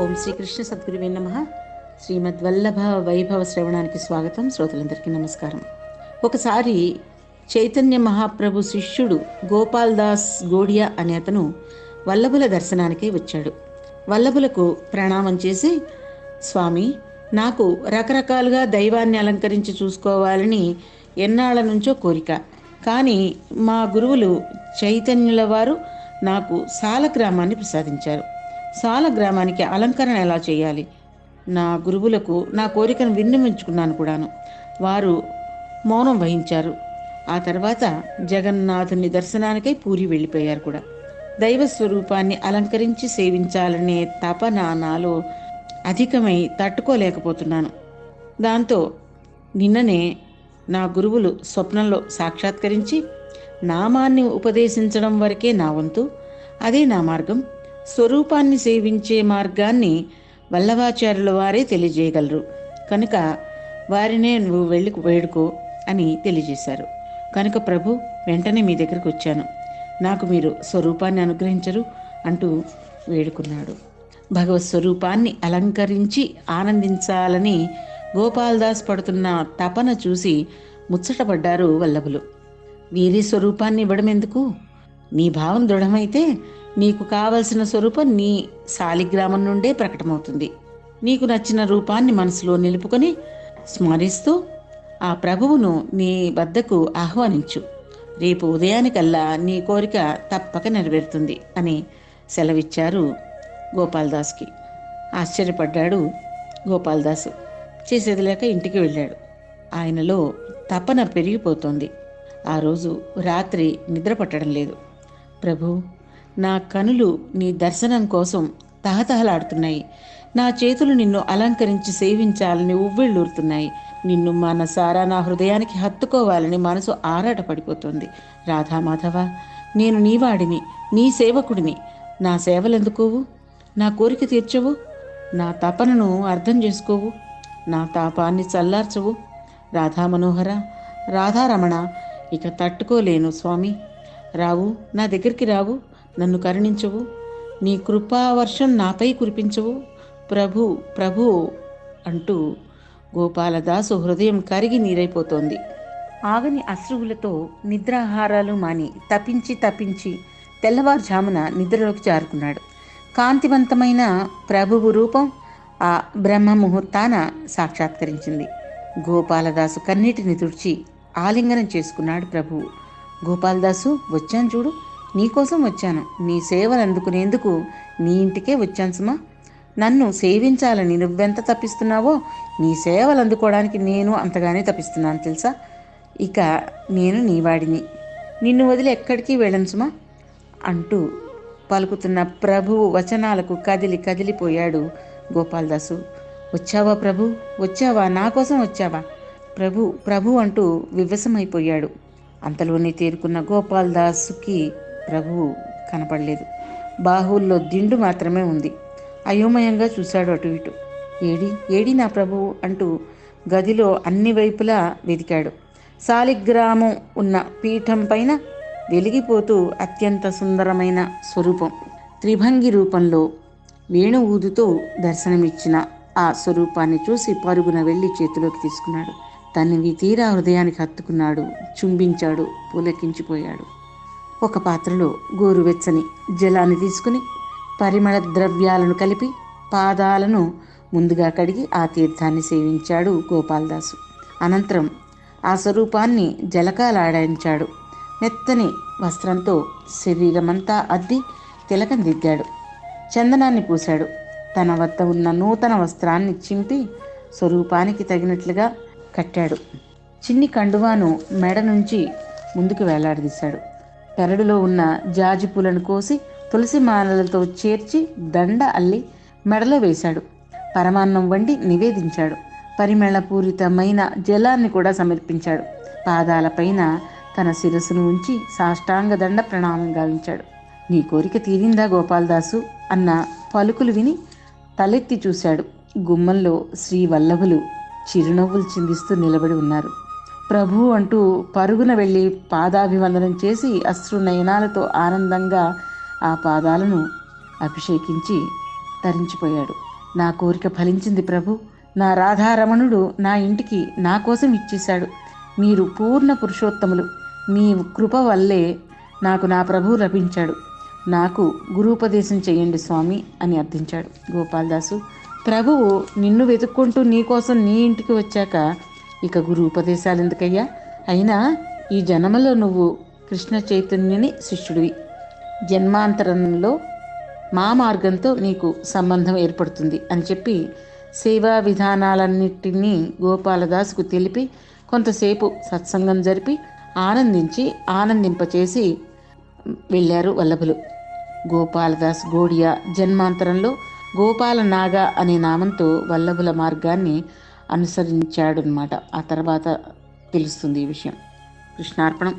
ఓం శ్రీకృష్ణ సద్గురువే నమః. శ్రీమద్వల్లభ వైభవ శ్రవణానికి స్వాగతం. శ్రోతలందరికీ నమస్కారం. ఒకసారి చైతన్య మహాప్రభు శిష్యుడు గోపాల్ దాస్ గోడియా అనే అతను వల్లభుల దర్శనానికి వచ్చాడు. వల్లభులకు ప్రణామం చేసి, స్వామి, నాకు రకరకాలుగా దైవాన్ని అలంకరించి చూసుకోవాలని ఎన్నాళ్ల నుంచో కోరిక. కానీ మా గురువులు చైతన్యుల వారు నాకు సాలగ్రామాన్ని ప్రసాదించారు. సాలగ్రామానికి అలంకరణ ఎలా చేయాలి? నా గురువులకు నా కోరికను విన్నవించుకున్నాను కూడాను. వారు మౌనం వహించారు. ఆ తర్వాత జగన్నాథుని దర్శనానికై పూరి వెళ్ళిపోయారు కూడా. దైవ స్వరూపాన్ని అలంకరించి సేవించాలనే తపన నాలో అధికమై తట్టుకోలేకపోతున్నాను. దాంతో నిన్ననే నా గురువులు స్వప్నంలో సాక్షాత్కరించి నామాన్ని ఉపదేశించడం వరకే నా వంతు, అదే నా మార్గం, స్వరూపాన్ని సేవించే మార్గాన్ని వల్లభాచార్యుల వారే తెలియజేయగలరు, కనుక వారినే నువ్వు వెళ్ళి వేడుకో అని తెలియజేశారు. కనుక ప్రభు, వెంటనే మీ దగ్గరికి వచ్చాను, నాకు మీరు స్వరూపాన్ని అనుగ్రహించరు అంటూ వేడుకున్నాడు. భగవత్ స్వరూపాన్ని అలంకరించి ఆనందించాలని గోపాల్దాస్ పడుతున్న తపన చూసి ముచ్చటపడ్డారు వల్లభులు. వీరి స్వరూపాన్ని ఇవ్వడం ఎందుకు? నీ భావం దృఢమైతే నీకు కావలసిన స్వరూపం నీ శాలిగ్రామం నుండే ప్రకటమవుతుంది. నీకు నచ్చిన రూపాన్ని మనసులో నిలుపుకొని స్మరిస్తూ ఆ ప్రభువును నీ వద్దకు ఆహ్వానించు. రేపు ఉదయానికల్లా నీ కోరిక తప్పక నెరవేరుతుంది అని సెలవిచ్చారు గోపాల్దాస్కి. ఆశ్చర్యపడ్డాడు గోపాల్దాసు. చేసేది లేక ఇంటికి వెళ్ళాడు. ఆయనలో తపన పెరిగిపోతోంది. ఆ రోజు రాత్రి నిద్ర పట్టడం లేదు. ప్రభు, నా కనులు నీ దర్శనం కోసం తహతహలాడుతున్నాయి. నా చేతులు నిన్ను అలంకరించి సేవించాలని ఉవ్విళ్ళూరుతున్నాయి. నిన్ను మనసారా నా హృదయానికి హత్తుకోవాలని మనసు ఆరాటపడిపోతుంది. రాధామాధవ, నేను నీవాడిని, నీ సేవకుడిని. నా సేవలెందుకోవు? నా కోరిక తీర్చవు? నా తపనను అర్థం చేసుకోవు? నా తాపాన్ని చల్లార్చవు? రాధా మనోహర, రాధారమణ, ఇక తట్టుకోలేను స్వామి. రావు, నా దగ్గరికి రావు, నన్ను కరుణించవు, నీ కృపావర్షం నాపై కురిపించవు ప్రభు ప్రభు అంటూ గోపాలదాసు హృదయం కరిగి నీరైపోతోంది. ఆగని అశ్రువులతో నిద్రాహారాలు మాని తపించి తెల్లవారుజామున నిద్రలోకి జారుకున్నాడు. కాంతివంతమైన ప్రభువు రూపం ఆ బ్రహ్మ ముహూర్తాన సాక్షాత్కరించింది. గోపాలదాసు కన్నీటిని తుడిచి ఆలింగనం చేసుకున్నాడు ప్రభువు. గోపాలదాసు, వచ్చాను చూడు, నీకోసం వచ్చాను. నీ సేవలు అందుకునేందుకు నీ ఇంటికే వచ్చాను సుమా. నన్ను సేవించాలని నువ్వెంత తప్పిస్తున్నావో నీ సేవలు అందుకోవడానికి నేను అంతగానే తప్పిస్తున్నాను తెలుసా. ఇక నేను నీవాడిని, నిన్ను వదిలి ఎక్కడికి వెళ్ళను సుమా అంటూ పలుకుతున్న ప్రభువు వచనాలకు కదిలిపోయాడు గోపాల్దాసు. వచ్చావా ప్రభు, వచ్చావా, నా కోసం వచ్చావా ప్రభు ప్రభు అంటూ వివసమైపోయాడు. అంతలోనే తేరుకున్న గోపాల్దాసుకి ప్రభువు కనపడలేదు. బాహువుల్లో దిండు మాత్రమే ఉంది. అయోమయంగా చూశాడు అటు ఇటు. ఏడి నా ప్రభువు అంటూ గదిలో అన్ని వైపులా వెతికాడు. శాలిగ్రామం ఉన్న పీఠం పైన వెలిగిపోతూ అత్యంత సుందరమైన స్వరూపం, త్రిభంగి రూపంలో వేణు ఊదుతూ దర్శనమిచ్చిన ఆ స్వరూపాన్ని చూసి పరుగున వెళ్ళి చేతిలోకి తీసుకున్నాడు. తనవి తీరా హృదయానికి హత్తుకున్నాడు, చుంబించాడు, పులకించిపోయాడు. ఒక పాత్రలో గోరువెచ్చని జలాన్ని తీసుకుని పరిమళ ద్రవ్యాలను కలిపి పాదాలను ముందుగా కడిగి ఆ తీర్థాన్ని సేవించాడు గోపాల్దాసు. అనంతరం ఆ స్వరూపాన్ని జలకాలాడించాడు. మెత్తని వస్త్రంతో శరీరమంతా అద్ది తిలకం దిద్దాడు. చందనాన్ని పూశాడు. తన వద్ద ఉన్న నూతన వస్త్రాన్ని చింపి స్వరూపానికి తగినట్లుగా కట్టాడు. చిన్ని కండువాను మెడ నుంచి ముందుకు వేలాడదీశాడు. పెరడులో ఉన్న జాజి పూలను కోసి తులసి మాలలతో చేర్చి దండ అల్లి మెడలో వేశాడు. పరమాన్నం వండి నివేదించాడు. పరిమళపూరితమైన జలాన్ని కూడా సమర్పించాడు. పాదాలపైన తన శిరస్సును ఉంచి సాష్టాంగ దండ ప్రణామం గావించాడు. నీ కోరిక తీరిందా గోపాల్దాసు అన్న పలుకులు విని తలెత్తి చూశాడు. గుమ్మంలో శ్రీ వల్లభులు చిరునవ్వులు చిందిస్తూ నిలబడి ఉన్నారు. ప్రభు అంటూ పరుగున వెళ్ళి పాదాభివందనం చేసి అశ్రునయనాలతో ఆనందంగా ఆ పాదాలను అభిషేకించి తరించిపోయాడు. నా కోరిక ఫలించింది ప్రభు. నా రాధారమణుడు నా ఇంటికి నా కోసం ఇచ్చేశాడు. మీరు పూర్ణ పురుషోత్తములు. మీ కృప వల్లే నాకు నా ప్రభువు లభించాడు. నాకు గురూపదేశం చేయండి స్వామి అని అర్థించాడు గోపాలదాసు. ప్రభువు నిన్ను వెతుక్కుంటూ నీకోసం నీ ఇంటికి వచ్చాక ఇక గురు ఉపదేశాలు ఎందుకయ్యా? అయినా ఈ జన్మలో నువ్వు కృష్ణ చైతన్యుని శిష్యుడివి. జన్మాంతరంలో మా మార్గంతో నీకు సంబంధం ఏర్పడుతుంది అని చెప్పి సేవా విధానాలన్నిటినీ గోపాలదాసుకు తెలిపి కొంతసేపు సత్సంగం జరిపి ఆనందింపచేసి వెళ్ళారు వల్లభులు. గోపాలదాస్ గోడియా జన్మాంతరంలో గోపాలనాగ అనే నామంతో వల్లభుల మార్గాన్ని అనుసరించాడనమాట. ఆ తర్వాత తెలుస్తుంది ఈ విషయం. కృష్ణార్పణం.